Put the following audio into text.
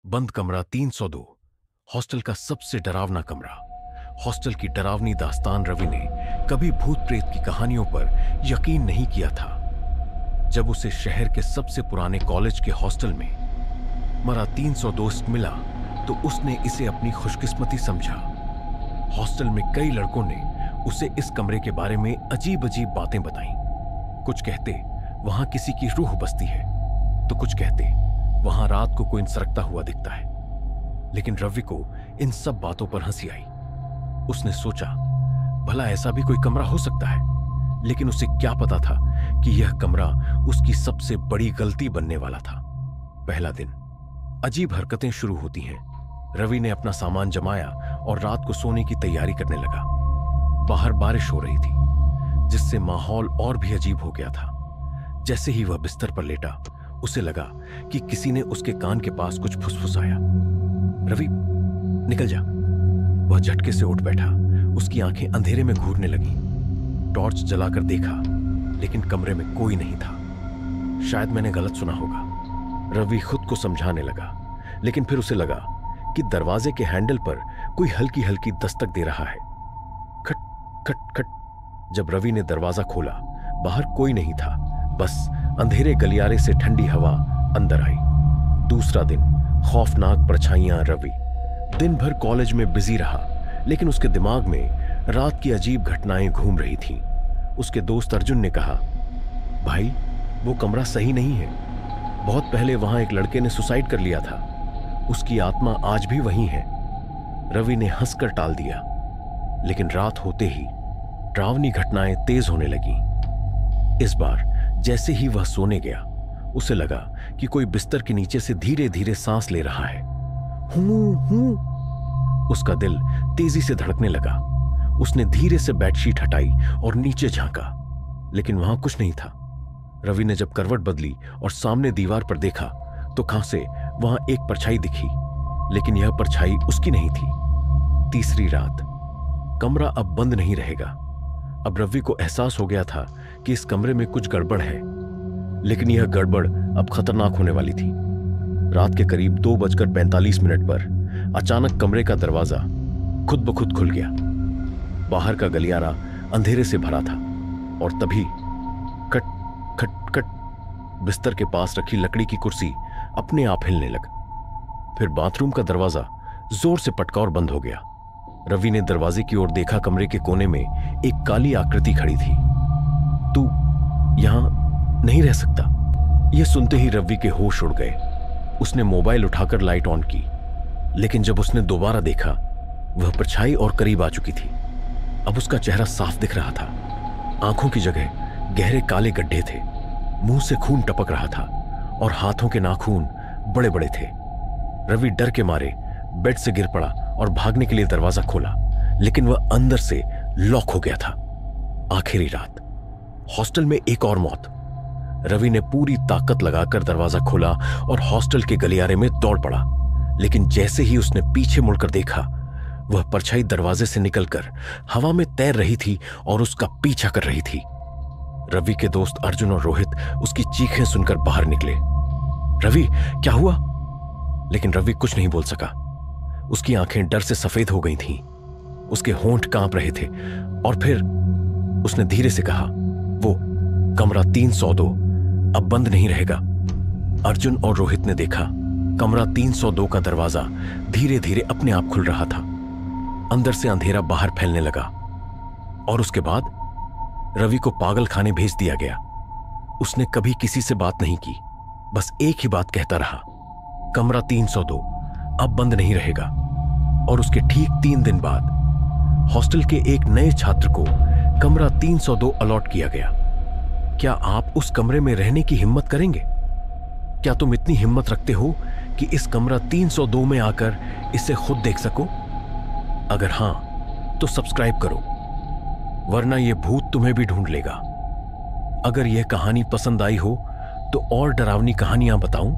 बंद कमरा 302, हॉस्टल का सबसे डरावना कमरा। हॉस्टल की डरावनी दास्तान रवि ने कभी भूत प्रेत की कहानियों पर यकीन नहीं किया था। जब उसे शहर के सबसे पुराने कॉलेज के हॉस्टल में मरा 300 दोस्त मिला तो उसने इसे अपनी खुशकिस्मती समझा। हॉस्टल में कई लड़कों ने उसे इस कमरे के बारे में अजीब अजीब बातें बताईं। कुछ कहते वहां किसी की रूह बसती है, तो कुछ कहते वहां रात को कोई सरकता हुआ दिखता है। लेकिन रवि को इन सब बातों पर हंसी आई। उसने सोचा भला ऐसा भी कोई कमरा हो सकता है, लेकिन उसे क्या पता था कि यह कमरा उसकी सबसे बड़ी गलती बनने वाला था। पहला दिन अजीब हरकतें शुरू होती हैं। रवि ने अपना सामान जमाया और रात को सोने की तैयारी करने लगा। बाहर बारिश हो रही थी, जिससे माहौल और भी अजीब हो गया था। जैसे ही वह बिस्तर पर लेटा, उसे लगा कि किसी ने उसके कान के पास कुछ फुसफुसाया। रवि, निकल जा। वह झटके से उठ बैठा। उसकी आंखें अंधेरे में घूरने लगी। टॉर्च जलाकर देखा, लेकिन कमरे में कोई नहीं था। शायद मैंने गलत सुना होगा, रवि खुद को समझाने लगा। लेकिन फिर उसे लगा कि दरवाजे के हैंडल पर कोई हल्की हल्की दस्तक दे रहा है। खट खट खट। जब रवि ने दरवाजा खोला, बाहर कोई नहीं था, बस अंधेरे गलियारे से ठंडी हवा अंदर आई। दूसरा दिन, खौफनाक परछाइयां। रवि दिन भर कॉलेज में बिजी रहा, लेकिन उसके दिमाग में रात की अजीब घटनाएं घूम रही थीं। उसके दोस्त अर्जुन ने कहा, भाई वो कमरा सही नहीं है। बहुत पहले वहां एक लड़के ने सुसाइड कर लिया था। उसकी आत्मा आज भी वहीं है। रवि ने हंसकर टाल दिया, लेकिन रात होते ही डरावनी घटनाएं तेज होने लगीं। इस बार जैसे ही वह सोने गया, उसे लगा कि कोई बिस्तर के नीचे से धीरे धीरे सांस ले रहा है। हूं हूं। उसका दिल तेजी से धड़कने लगा। उसने धीरे से बेडशीट हटाई और नीचे झांका, लेकिन वहां कुछ नहीं था। रवि ने जब करवट बदली और सामने दीवार पर देखा, तो कहां से वहां एक परछाई दिखी, लेकिन यह परछाई उसकी नहीं थी। तीसरी रात, कमरा अब बंद नहीं रहेगा। अब रवि को एहसास हो गया था कि इस कमरे में कुछ गड़बड़ है, लेकिन यह गड़बड़ अब खतरनाक होने वाली थी। रात के करीब 2:45 पर अचानक कमरे का दरवाजा खुद ब खुद खुल गया। बाहर का गलियारा अंधेरे से भरा था, और तभी खट खट खट, बिस्तर के पास रखी लकड़ी की कुर्सी अपने आप हिलने लगा। फिर बाथरूम का दरवाजा जोर से पटका और बंद हो गया। रवि ने दरवाजे की ओर देखा। कमरे के कोने में एक काली आकृति खड़ी थी। तू यहां नहीं रह सकता। यह सुनते ही रवि के होश उड़ गए। उसने मोबाइल उठाकर लाइट ऑन की, लेकिन जब उसने दोबारा देखा, वह परछाई और करीब आ चुकी थी। अब उसका चेहरा साफ दिख रहा था। आंखों की जगह गहरे काले गड्ढे थे। मुंह से खून टपक रहा था और हाथों के नाखून बड़े बड़े थे। रवि डर के मारे बेड से गिर पड़ा और भागने के लिए दरवाजा खोला, लेकिन वह अंदर से लॉक हो गया था। आखिरी रात, हॉस्टल में एक और मौत। रवि ने पूरी ताकत लगाकर दरवाजा खोला और हॉस्टल के गलियारे में दौड़ पड़ा, लेकिन जैसे ही उसने पीछे मुड़कर देखा, वह परछाई दरवाजे से निकलकर हवा में तैर रही थी और उसका पीछा कर रही थी। रवि के दोस्त अर्जुन और रोहित उसकी चीखें सुनकर बाहर निकले। रवि, क्या हुआ? लेकिन रवि कुछ नहीं बोल सका। उसकी आंखें डर से सफेद हो गई थीं। उसके होंठ कांप रहे थे। और फिर उसने धीरे से कहा, वो कमरा 302 अब बंद नहीं रहेगा। अर्जुन और रोहित ने देखा, कमरा 302 का दरवाजा धीरे धीरे अपने आप खुल रहा था। अंदर से अंधेरा बाहर फैलने लगा, और उसके बाद रवि को पागल खाने भेज दिया गया। उसने कभी किसी से बात नहीं की, बस एक ही बात कहता रहा, कमरा 302 अब बंद नहीं रहेगा। और उसके ठीक 3 दिन बाद हॉस्टल के एक नए छात्र को कमरा 302 अलॉट किया गया। क्या आप उस कमरे में रहने की हिम्मत करेंगे? क्या तुम इतनी हिम्मत रखते हो कि इस कमरा 302 में आकर इसे खुद देख सको? अगर हां, तो सब्सक्राइब करो, वरना यह भूत तुम्हें भी ढूंढ लेगा। अगर यह कहानी पसंद आई हो तो और डरावनी कहानियां बताऊं?